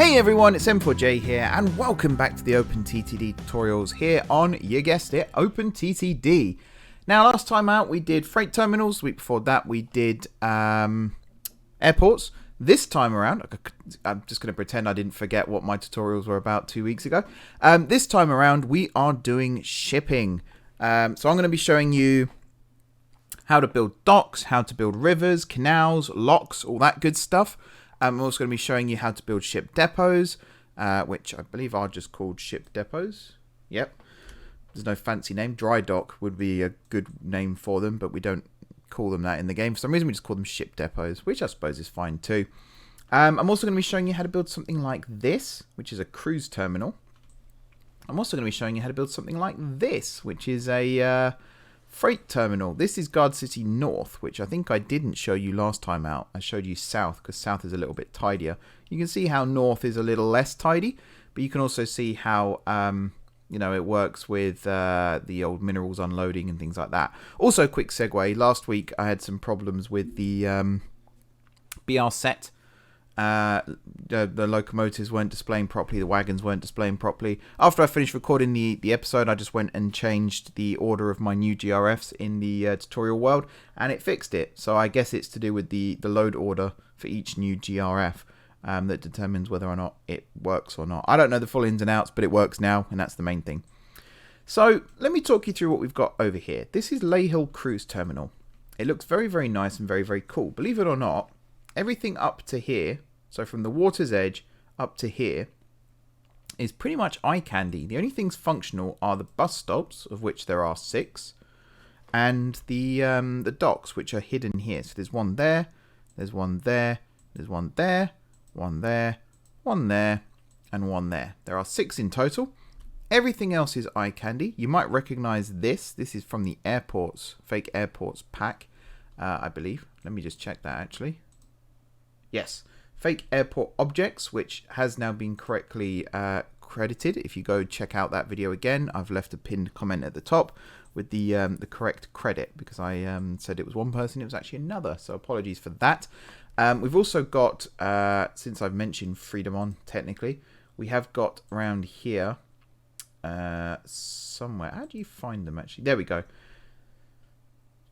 Hey everyone, it's M4J here, and welcome back to the OpenTTD tutorials here on, you guessed it, OpenTTD. Now, last time out we did freight terminals. The week before that we did airports. This time around, I'm just going to pretend I didn't forget what my tutorials were about 2 weeks ago. This time around we are doing shipping. So I'm going to be showing you how to build docks, how to build rivers, canals, locks, all that good stuff. I'm also going to be showing you how to build ship depots, which I believe are just called ship depots. Yep. There's no fancy name. Dry dock would be a good name for them, but we don't call them that in the game. For some reason, we just call them ship depots, which I suppose is fine too. I'm also going to be showing you how to build something like this, which is a cruise terminal. I'm also going to be showing you how to build something like this, which is a freight terminal. This is Guard City North, which I think I didn't show you last time out. I showed you South because South is a little bit tidier. You can see how North is a little less tidy, but you can also see how you know, it works with the old minerals unloading and things like that. Also, quick segue. Last week I had some problems with the BR set. The locomotives weren't displaying properly, the wagons weren't displaying properly. After I finished recording the episode, I just went and changed the order of my new GRFs in the tutorial world, and it fixed it. So I guess it's to do with the load order for each new GRF that determines whether or not it works or not. I don't know the full ins and outs, but it works now, and that's the main thing. So let me talk you through what we've got over here. This is Lay Hill Cruise Terminal. It looks very, very nice and very, very cool. Believe it or not, everything up to here, so from the water's edge up to here, is pretty much eye candy. The only things functional are the bus stops, of which there are 6, and the docks, which are hidden here. So there's one there, there's one there, there's one there, one there, one there, and one there. There are 6 in total. Everything else is eye candy. You might recognize this. This is from the airports, fake airports pack, I believe. Let me just check that actually. Yes, fake airport objects, which has now been correctly credited. If you go check out that video again, I've left a pinned comment at the top with the correct credit, because I said it was one person, it was actually another. So apologies for that. We've also got, since I've mentioned Freedom On, technically, we have got around here somewhere. How do you find them actually? There we go.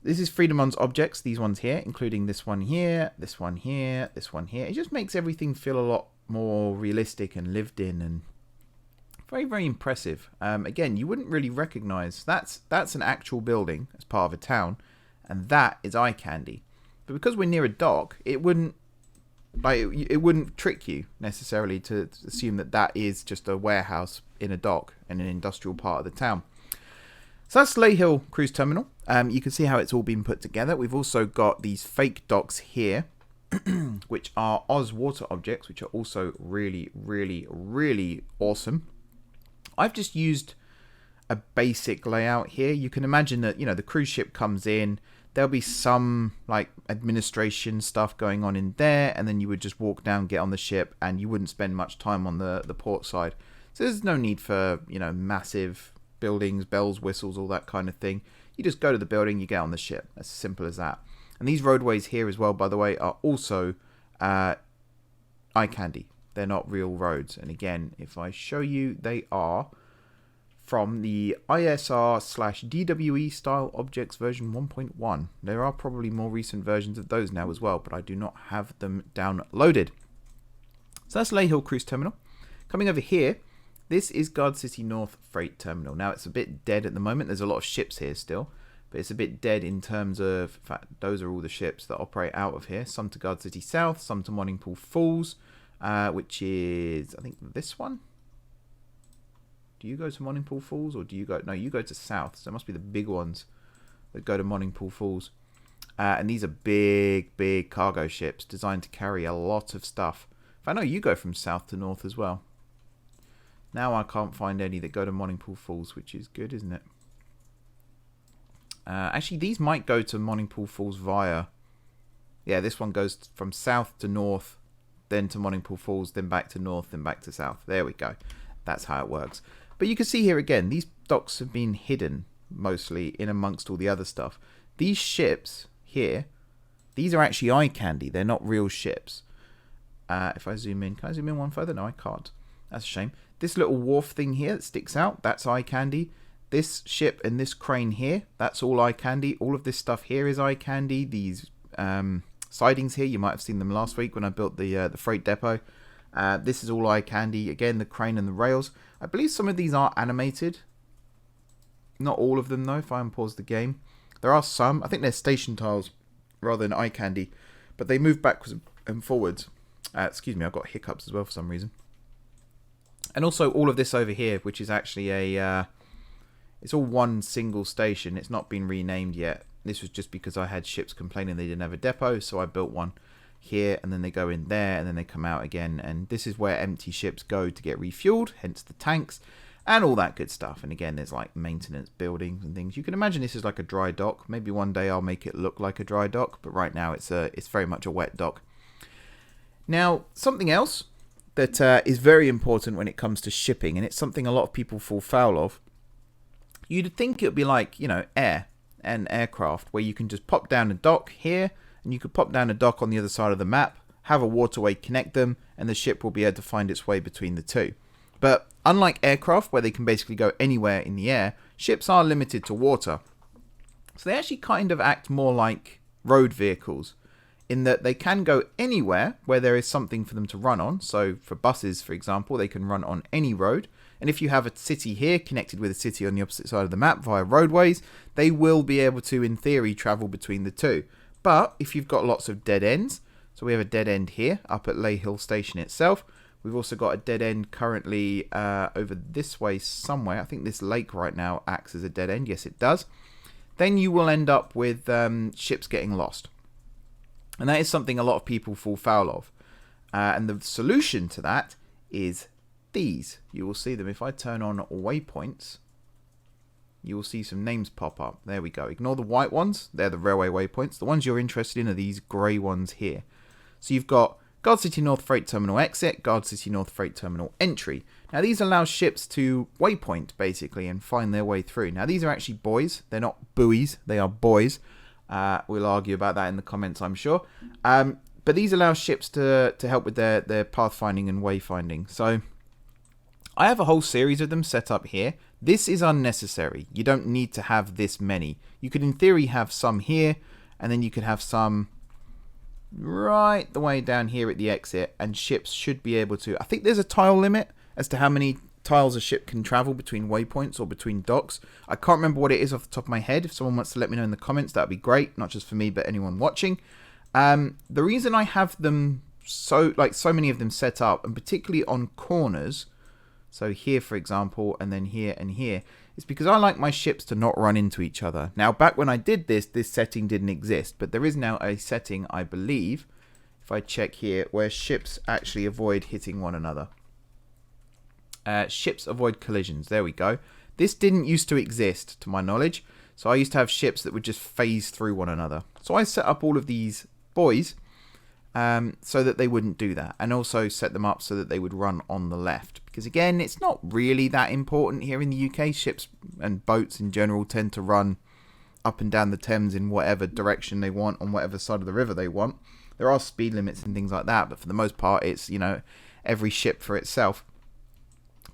This is Freedom On's objects, these ones here, including this one here, this one here, this one here. It just makes everything feel a lot more realistic and lived in and very, very impressive. Again, you wouldn't really recognize that's an actual building as part of a town, and that is eye candy. But because we're near a dock, it wouldn't trick you necessarily to assume that that is just a warehouse in a dock in an industrial part of the town. So that's Lay Hill Cruise Terminal. You can see how it's all been put together. We've also got these fake docks here, which are Oz water objects, which are also really, really, really awesome. I've just used a basic layout here. You can imagine that, you know, the cruise ship comes in, there'll be some like administration stuff going on in there, and then you would just walk down, get on the ship, and you wouldn't spend much time on the port side. So there's no need for, you know, massive buildings, bells, whistles, all that kind of thing. You just go to the building, you get on the ship. As simple as that. And these roadways here as well, by the way, are also eye candy. They're not real roads. And again, if I show you, they are from the ISR/DWE style objects version 1.1. There are probably more recent versions of those now as well, but I do not have them downloaded. So that's Lay Hill Cruise Terminal. Coming over here, this is Guard City North Freight Terminal. Now, it's a bit dead at the moment. There's a lot of ships here still, but it's a bit dead in terms of, in fact, those are all the ships that operate out of here. Some to Guard City South, some to Morningpool Falls, which is, I think, this one. Do you go to Morningpool Falls, or do you go... No, you go to South, so it must be the big ones that go to Morningpool Falls. And these are big, big cargo ships designed to carry a lot of stuff. If I know you go from South to North as well. Now I can't find any that go to Morningpool Falls, which is good, isn't it? Actually, these might go to Morningpool Falls via... Yeah, this one goes from South to North, then to Morningpool Falls, then back to North, then back to South. There we go. That's how it works. But you can see here again, these docks have been hidden mostly in amongst all the other stuff. These ships here, these are actually eye candy. They're not real ships. if I zoom in, can I zoom in one further? No, I can't. That's a shame. This little wharf thing here that sticks out, that's eye candy. This ship and this crane here, that's all eye candy. All of this stuff here is eye candy. These sidings here, you might have seen them last week when I built the freight depot. This is all eye candy. Again, the crane and the rails. I believe some of these are animated. Not all of them though, if I unpause the game. There are some. I think they're station tiles rather than eye candy. But they move backwards and forwards. Excuse me, I've got hiccups as well for some reason. And also all of this over here, which is actually a... it's all one single station. It's not been renamed yet. This was just because I had ships complaining they didn't have a depot, so I built one here, and then they go in there, and then they come out again. And this is where empty ships go to get refueled, hence the tanks, and all that good stuff. And again, there's like maintenance buildings and things. You can imagine this is like a dry dock. Maybe one day I'll make it look like a dry dock, but right now it's very much a wet dock. Now, something else that is very important when it comes to shipping, and it's something a lot of people fall foul of. You'd think it would be like, you know, air and aircraft, where you can just pop down a dock here, and you could pop down a dock on the other side of the map, have a waterway connect them, and the ship will be able to find its way between the two. But unlike aircraft, where they can basically go anywhere in the air, ships are limited to water. So they actually kind of act more like road vehicles, in that they can go anywhere where there is something for them to run on. So for buses, for example, they can run on any road. And if you have a city here connected with a city on the opposite side of the map via roadways, they will be able to, in theory, travel between the two. But if you've got lots of dead ends, so we have a dead end here up at Ley Hill Station itself. We've also got a dead end currently over this way somewhere. I think this lake right now acts as a dead end. Yes, it does. Then you will end up with ships getting lost. And that is something a lot of people fall foul of. And the solution to that is these. You will see them. If I turn on waypoints, you will see some names pop up. There we go. Ignore the white ones. They're the railway waypoints. The ones you're interested in are these grey ones here. So you've got Guard City North Freight Terminal exit, Guard City North Freight Terminal entry. Now these allow ships to waypoint basically and find their way through. Now these are actually buoys. They're not buoys. They are buoys. We'll argue about that in the comments, I'm sure. But these allow ships to help with their pathfinding and wayfinding. So I have a whole series of them set up here. This is unnecessary. You don't need to have this many. You could in theory have some here, and then you could have some right the way down here at the exit, and ships should be able to... I think there's a tile limit as to how many tiles a ship can travel between waypoints or between docks. I can't remember what it is off the top of my head. If someone wants to let me know in the comments, that would be great. Not just for me, but anyone watching. The reason I have them so many of them set up, and particularly on corners, so here for example, and then here and here, is because I like my ships to not run into each other. Now back when I did this setting didn't exist, but there is now a setting, I believe, if I check here, where ships actually avoid hitting one another. Ships avoid collisions. There we go. This didn't used to exist, to my knowledge. So I used to have ships that would just phase through one another. So I set up all of these buoys so that they wouldn't do that. And also set them up so that they would run on the left. Because again, it's not really that important here in the UK. Ships and boats in general tend to run up and down the Thames in whatever direction they want, on whatever side of the river they want. There are speed limits and things like that. But for the most part, it's, you know, every ship for itself.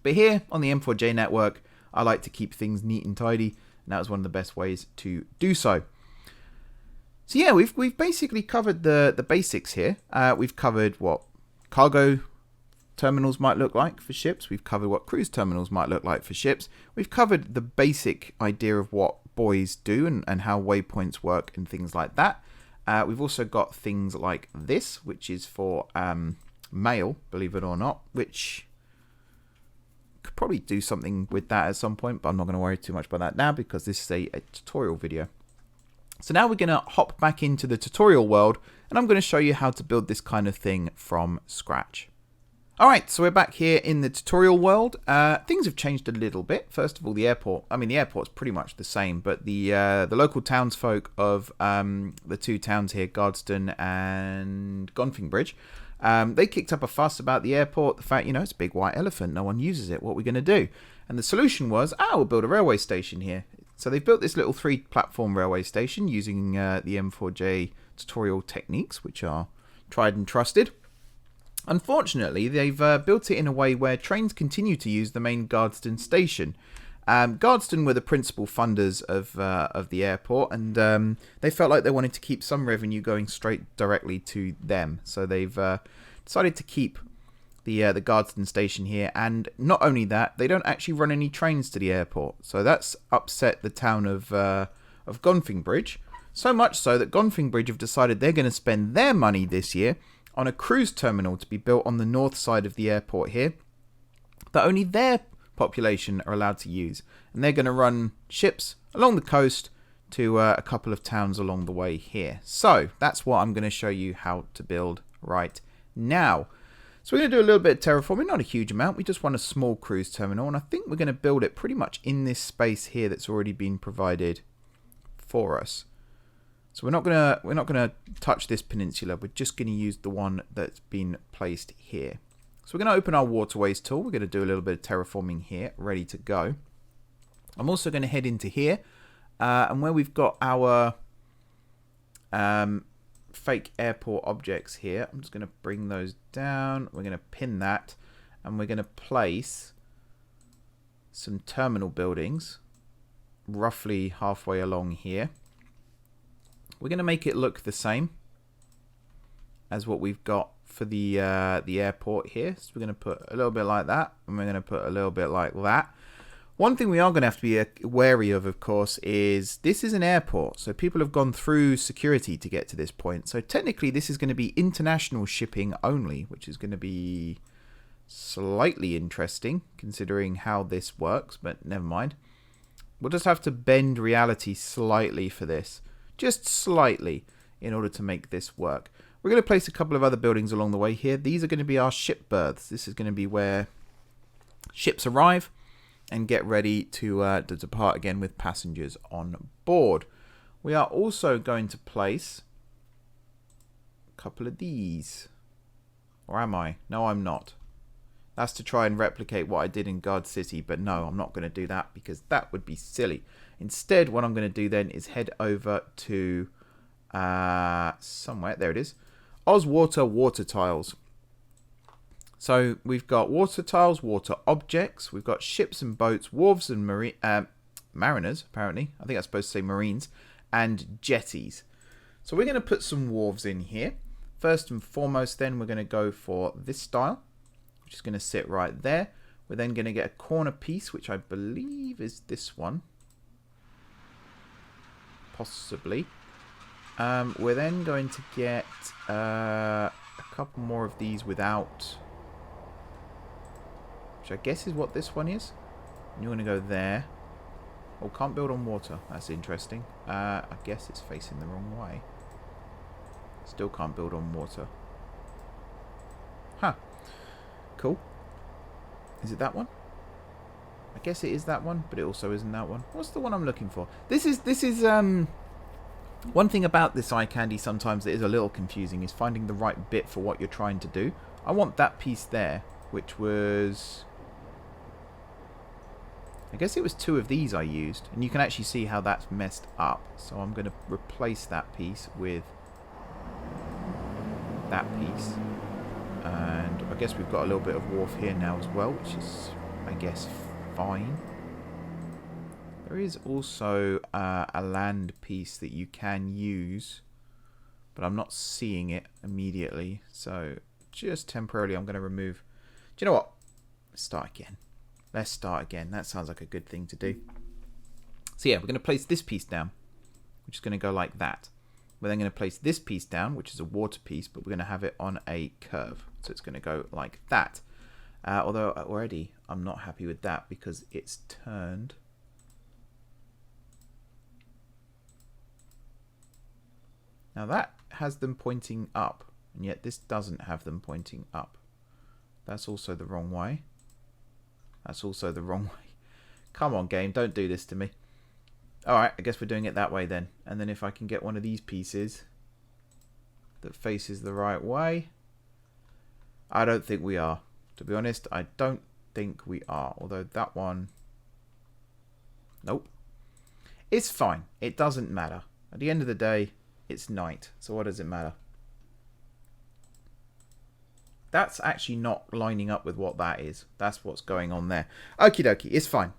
But here on the M4J network, I like to keep things neat and tidy, and that was one of the best ways to do so. So yeah, we've basically covered the basics here. We've covered what cargo terminals might look like for ships. We've covered what cruise terminals might look like for ships. We've covered the basic idea of what buoys do and how waypoints work and things like that. We've also got things like this, which is for mail, believe it or not, which... could probably do something with that at some point, but I'm not going to worry too much about that now because this is a tutorial video. So now we're going to hop back into the tutorial world, and I'm going to show you how to build this kind of thing from scratch. Alright, so we're back here in the tutorial world. Things have changed a little bit. First of all, the airport. I mean, the airport's pretty much the same, but the local townsfolk of the two towns here, Guardston and Gonfingbridge, they kicked up a fuss about the airport, the fact, you know, it's a big white elephant, no one uses it, what are we going to do? And the solution was, we'll build a railway station here. So they've built this little 3-platform railway station using the M4J tutorial techniques, which are tried and trusted. Unfortunately, they've built it in a way where trains continue to use the main Guardston station. Guardston were the principal funders of the airport, and they felt like they wanted to keep some revenue going straight directly to them. So they've decided to keep the Guardston station here, and not only that, they don't actually run any trains to the airport. So that's upset the town of Gonfingbridge, so much so that Gonfingbridge have decided they're going to spend their money this year on a cruise terminal to be built on the north side of the airport here, that only their population are allowed to use. And they're going to run ships along the coast to a couple of towns along the way here. So that's what I'm going to show you how to build right now. So we're going to do a little bit of terraforming, not a huge amount. We just want a small cruise terminal, and I think we're going to build it pretty much in this space here that's already been provided for us. So we're not gonna touch this peninsula. We're just going to use the one that's been placed here. So we're going to open our waterways tool. We're going to do a little bit of terraforming here, ready to go. I'm also going to head into here, and where we've got our fake airport objects here, I'm just going to bring those down. We're going to pin that, and we're going to place some terminal buildings roughly halfway along here. We're going to make it look the same as what we've got for the airport here. So we're going to put a little bit like that, and we're going to put a little bit like that. One thing we are going to have to be wary of course, is this is an airport. So people have gone through security to get to this point. So technically this is going to be international shipping only, which is going to be slightly interesting considering how this works, but never mind. We'll just have to bend reality slightly for this. Just slightly, in order to make this work. We're going to place a couple of other buildings along the way here. These are going to be our ship berths. This is going to be where ships arrive and get ready to depart again with passengers on board. We are also going to place a couple of these. Or am I? No, I'm not. That's to try and replicate what I did in Guard City, but no, I'm not going to do that because that would be silly. Instead, what I'm going to do then is head over to somewhere. There it is. Ozwater water tiles. So we've got water tiles, water objects. We've got ships and boats, wharves and mariners, apparently. I think I'm supposed to say marines. And jetties. So we're going to put some wharves in here. First and foremost, then, we're going to go for this style, which is going to sit right there. We're then going to get a corner piece, which I believe is this one. Possibly. We're then going to get a couple more of these without, which I guess is what this one is. And you're going to go there. Oh, can't build on water. That's interesting. I guess it's facing the wrong way. Still can't build on water. Huh. Cool. Is it that one? I guess it is that one, but it also isn't that one. What's the one I'm looking for? This is one thing about this eye candy sometimes that is a little confusing is finding the right bit for what you're trying to do. I want that piece there, which was, I guess it was 2 of these I used, and you can actually see how that's messed up. So I'm going to replace that piece with that piece. And I guess we've got a little bit of wharf here now as well, which is, I guess, fine. There is also a land piece that you can use, but I'm not seeing it immediately. So just temporarily I'm going to remove. Do you know what? Let's start again. Let's start again. That sounds like a good thing to do. So yeah, we're going to place this piece down, which is going to go like that. We're then going to place this piece down, which is a water piece, but we're going to have it on a curve. So it's going to go like that. Although already I'm not happy with that because it's turned. Now that has them pointing up, and yet this doesn't have them pointing up. That's also the wrong way. That's also the wrong way. Come on, game, don't do this to me. Alright, I guess we're doing it that way then. And then if I can get one of these pieces that faces the right way. I don't think we are. To be honest, I don't think we are. Although that one... Nope. It's fine. It doesn't matter. At the end of the day, it's night. So what does it matter? that's actually not lining up with what that is. That's what's going on there. Okie dokie, it's fine.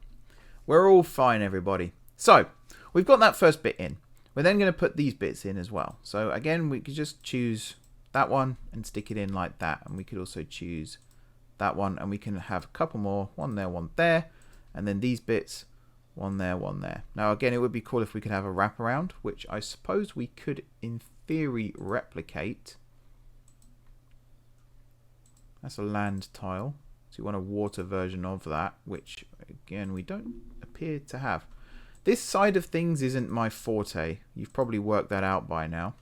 We're all fine, everybody. So, we've got that first bit in. We're then going to put these bits in as well. So again, we could just choose that one and stick it in like that. And we could also choose that one, and we can have a couple more, one there, one there, and then these bits, one there, one there. Now again, it would be cool if we could have a wraparound, which I suppose we could in theory replicate. That's a land tile, so you want a water version of that, which again we don't appear to have. This side of things isn't my forte. You've probably worked that out by now.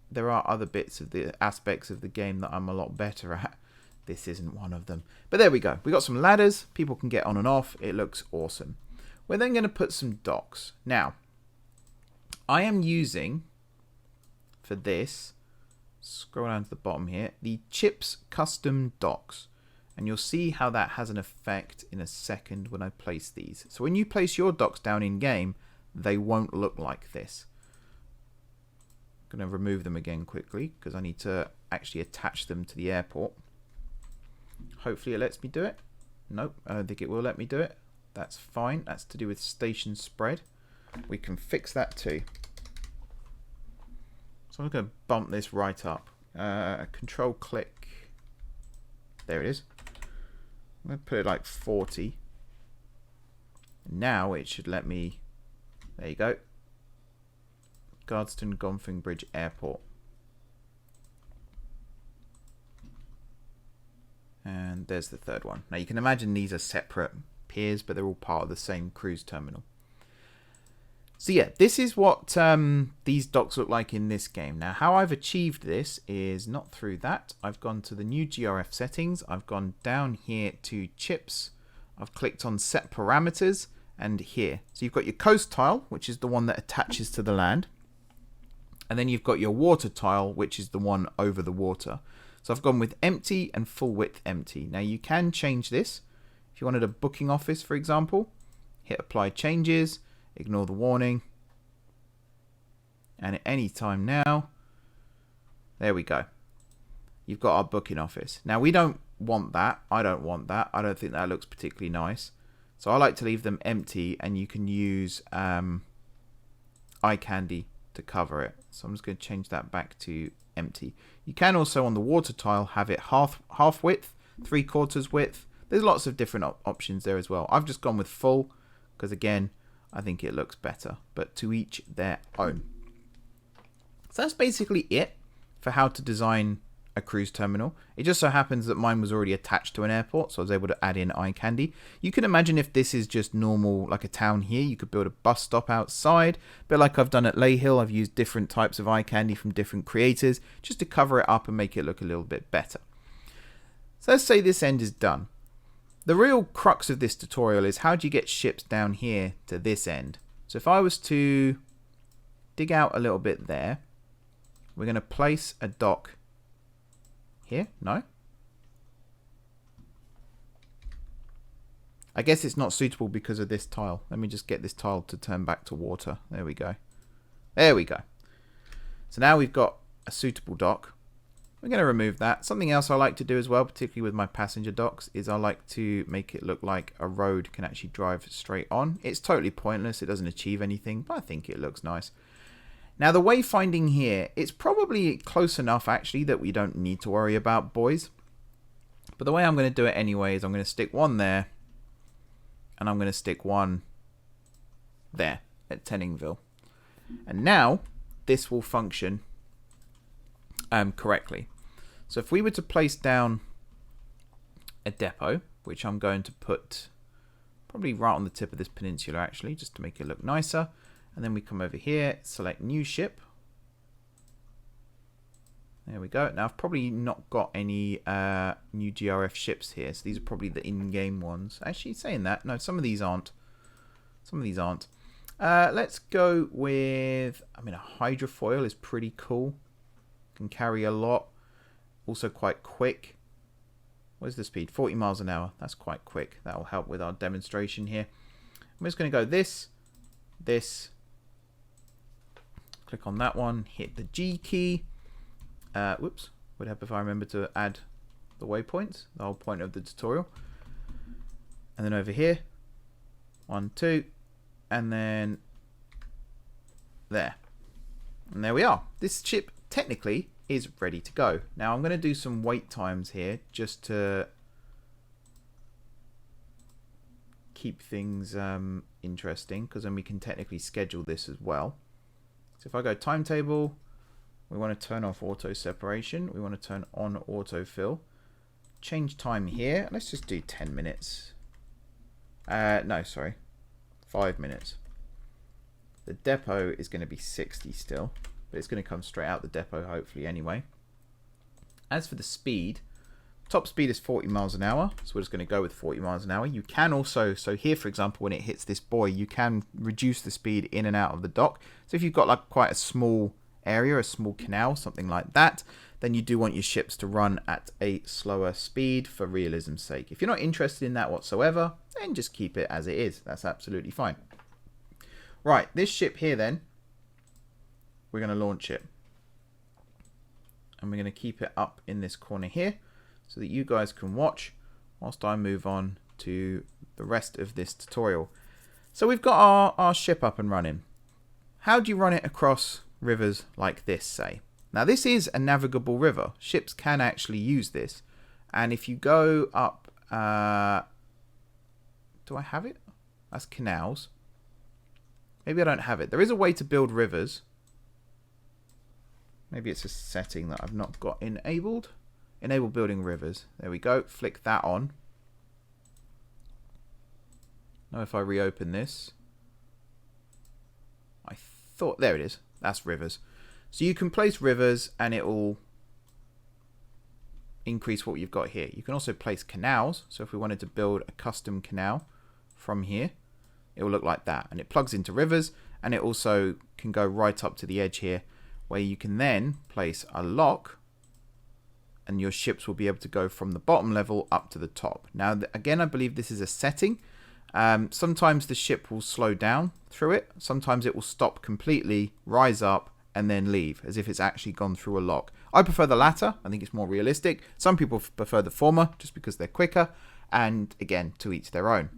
There are other bits of the aspects of the game that I'm a lot better at. This isn't one of them. But there we go. We got some ladders. People can get on and off. It looks awesome. We're then going to put some docks. Now, I am using, for this, scroll down to the bottom here, the Chips Custom Docks. And you'll see how that has an effect in a second when I place these. So when you place your docks down in game, they won't look like this. I'm going to remove them again quickly because I need to actually attach them to the airport. Hopefully it lets me do it. Nope, I don't think it will let me do it. That's fine. That's to do with station spread. We can fix that too. So I'm going to bump this right up. Control click. There it is. I'm going to put it like 40. Now it should let me. There you go. Guardston Gonfing Bridge Airport. And there's the third one. Now you can imagine these are separate piers, but they're all part of the same cruise terminal. So yeah, this is what these docks look like in this game. Now how I've achieved this is not through that. I've gone to the new GRF settings. I've gone down here to chips. I've clicked on set parameters and here. So you've got your coast tile, which is the one that attaches to the land. And then you've got your water tile, which is the one over the water. So I've gone with empty and full width empty. Now you can change this. If you wanted a booking office, for example, hit apply changes, ignore the warning. And at any time now, there we go. You've got our booking office. Now we don't want that. I don't want that. I don't think that looks particularly nice. So I like to leave them empty, and you can use eye candy to cover it. So I'm just going to change that back to empty. You can also on the water tile have it half width, 3/4 width. There's lots of different options there as well. I've just gone with full because again I think it looks better, but to each their own. So that's basically it for how to design a cruise terminal. It just so happens that mine was already attached to an airport, so I was able to add in eye candy. You can imagine if this is just normal, like a town here, you could build a bus stop outside. But like I've done at Lay Hill, I've used different types of eye candy from different creators just to cover it up and make it look a little bit better. So let's say this end is done. The real crux of this tutorial is how do you get ships down here to this end. So if I was to dig out a little bit there, we're going to place a dock here. No? I guess it's not suitable because of this tile. Let me just get this tile to turn back to water. There we go. There we go. So now we've got a suitable dock. We're going to remove that. Something else I like to do as well, particularly with my passenger docks, is I like to make it look like a road can actually drive straight on. It's totally pointless. It doesn't achieve anything, but I think it looks nice. Now the wayfinding here, it's probably close enough actually that we don't need to worry about, boys. But the way I'm going to do it anyway is I'm going to stick one there, and I'm going to stick one there at Tenningville. And now this will function correctly. So if we were to place down a depot, which I'm going to put probably right on the tip of this peninsula actually, just to make it look nicer. And then we come over here, select new ship. There we go. Now I've probably not got any new GRF ships here, so these are probably the in-game ones. Actually, saying that, no, some of these aren't. Some of these aren't. Let's go with, I mean, a hydrofoil is pretty cool. Can carry a lot. Also quite quick. What is the speed? 40 miles an hour. That's quite quick. That will help with our demonstration here. I'm just going to go this. Click on that one. Hit the G key. Whoops. Would help if I remember to add the waypoints, the whole point of the tutorial. And then over here, 1, 2, and then there. And there we are. This ship technically is ready to go. Now I'm going to do some wait times here just to keep things interesting, because then we can technically schedule this as well. So if I go timetable, we want to turn off auto separation, we want to turn on autofill, change time here, let's just do 10 minutes. No, sorry, 5 minutes. The depot is going to be 60 still, but it's going to come straight out the depot hopefully anyway. As for the speed, top speed is 40 miles an hour, so we're just going to go with 40 miles an hour. You can also, so here for example, when it hits this buoy, you can reduce the speed in and out of the dock. So if you've got like quite a small area, a small canal, something like that, then you do want your ships to run at a slower speed for realism's sake. If you're not interested in that whatsoever, then just keep it as it is. That's absolutely fine. Right, this ship here then, we're going to launch it. And we're going to keep it up in this corner here so that you guys can watch whilst I move on to the rest of this tutorial. So we've got our ship up and running. How do you run it across rivers like this, say? Now this is a navigable river. Ships can actually use this. And if you go up, do I have it? That's canals. Maybe I don't have it. There is a way to build rivers. Maybe it's a setting that I've not got enabled. Enable building rivers. There we go. Flick that on. Now if I reopen this, I thought, there it is. That's rivers. So you can place rivers and it will increase what you've got here. You can also place canals. So if we wanted to build a custom canal from here, it will look like that. And it plugs into rivers, and it also can go right up to the edge here, where you can then place a lock and your ships will be able to go from the bottom level up to the top. Now, again, I believe this is a setting. Sometimes the ship will slow down through it. Sometimes it will stop completely, rise up, and then leave, as if it's actually gone through a lock. I prefer the latter. I think it's more realistic. Some people prefer the former, just because they're quicker. And again, to each their own.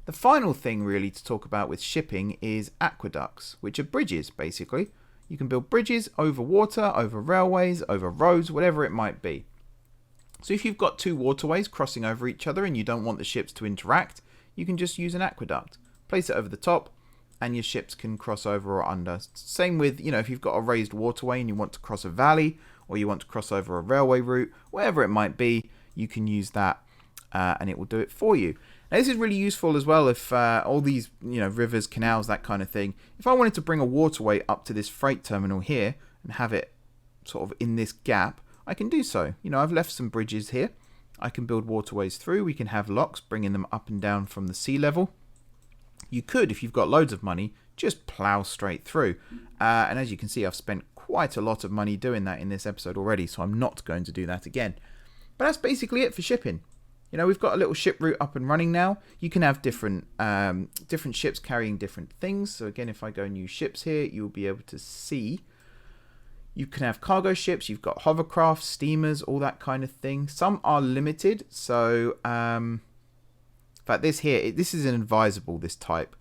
The final thing really to talk about with shipping is aqueducts, which are bridges, basically. You can build bridges over water, over railways, over roads, whatever it might be. So if you've got two waterways crossing over each other and you don't want the ships to interact, you can just use an aqueduct. Place it over the top and your ships can cross over or under. Same with, you know, if you've got a raised waterway and you want to cross a valley or you want to cross over a railway route, whatever it might be, you can use that and it will do it for you. Now, this is really useful as well if all these, you know, rivers, canals, that kind of thing. If I wanted to bring a waterway up to this freight terminal here and have it sort of in this gap, I can do so. You know, I've left some bridges here. I can build waterways through. We can have locks, bringing them up and down from the sea level. You could, if you've got loads of money, just plow straight through. And as you can see, I've spent quite a lot of money doing that in this episode already, so I'm not going to do that again. But that's basically it for shipping. You know, we've got a little ship route up and running now. You can have different ships carrying different things. So again, if I go new ships here, you'll be able to see. You can have cargo ships. You've got hovercraft, steamers, all that kind of thing. Some are limited. So, in fact, this here, this is an advisable, this type.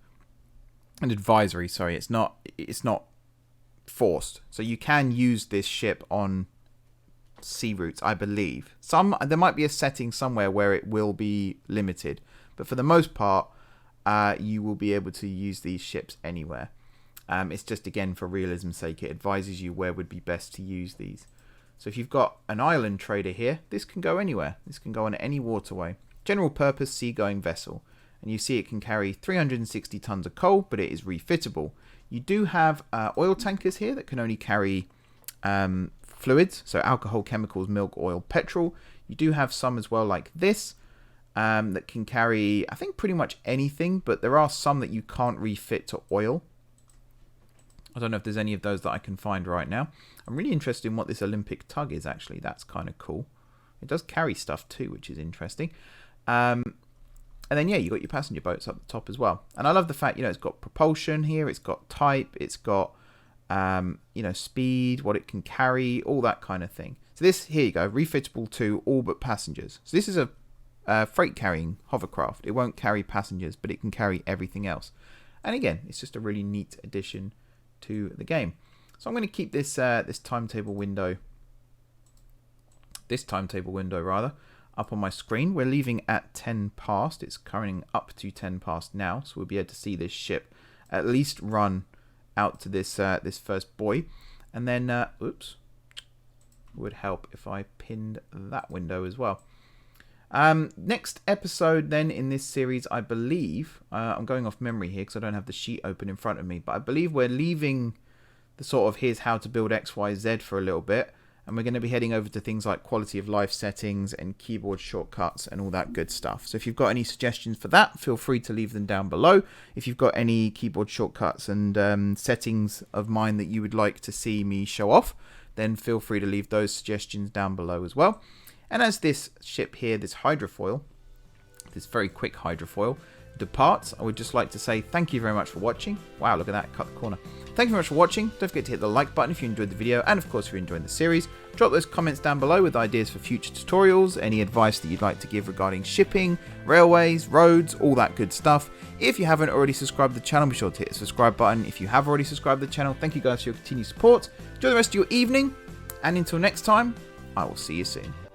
An advisory, sorry. It's not forced. So you can use this ship on sea routes, I believe. There might be a setting somewhere where it will be limited, but for the most part you will be able to use these ships anywhere. It's just, again, for realism's sake, it advises you where would be best to use these. So if you've got an island trader here, this can go anywhere. This can go on any waterway. General purpose seagoing vessel, and you see it can carry 360 tons of coal, but it is refittable. You do have oil tankers here that can only carry fluids, so alcohol, chemicals, milk, oil, petrol. You do have some as well like this that can carry, I think, pretty much anything, but there are some that you can't refit to oil. I don't know if there's any of those that I can find right now. I'm really interested in what this Olympic tug is, actually. That's kind of cool. It does carry stuff too, which is interesting. And then, yeah, you've got your passenger boats up the top as well. And I love the fact, you know, it's got propulsion here, it's got type, it's got you know, speed, what it can carry, all that kind of thing. So this, here you go, refitable to all but passengers. So this is a freight carrying hovercraft. It won't carry passengers, but it can carry everything else. And again, it's just a really neat addition to the game. So I'm going to keep this this timetable window up on my screen. We're leaving at 10 past. It's currently up to 10 past now, so we'll be able to see this ship at least run out to this this first buoy. And then, oops, would help if I pinned that window as well. Next episode then in this series, I believe, I'm going off memory here because I don't have the sheet open in front of me, but I believe we're leaving the sort of here's how to build XYZ for a little bit, and we're going to be heading over to things like quality of life settings and keyboard shortcuts and all that good stuff. So if you've got any suggestions for that, feel free to leave them down below. If you've got any keyboard shortcuts and settings of mine that you would like to see me show off, then feel free to leave those suggestions down below as well. And as this ship here, this hydrofoil, this very quick hydrofoil, departs, I would just like to say thank you very much for watching. Wow, look at that, cut the corner. Thank you very much for watching. Don't forget to hit the like button if you enjoyed the video, and of course if you're enjoying the series. Drop those comments down below with ideas for future tutorials, any advice that you'd like to give regarding shipping, railways, roads, all that good stuff. If you haven't already subscribed to the channel, be sure to hit the subscribe button. If you have already subscribed to the channel, thank you guys for your continued support. Enjoy the rest of your evening, and until next time, I will see you soon.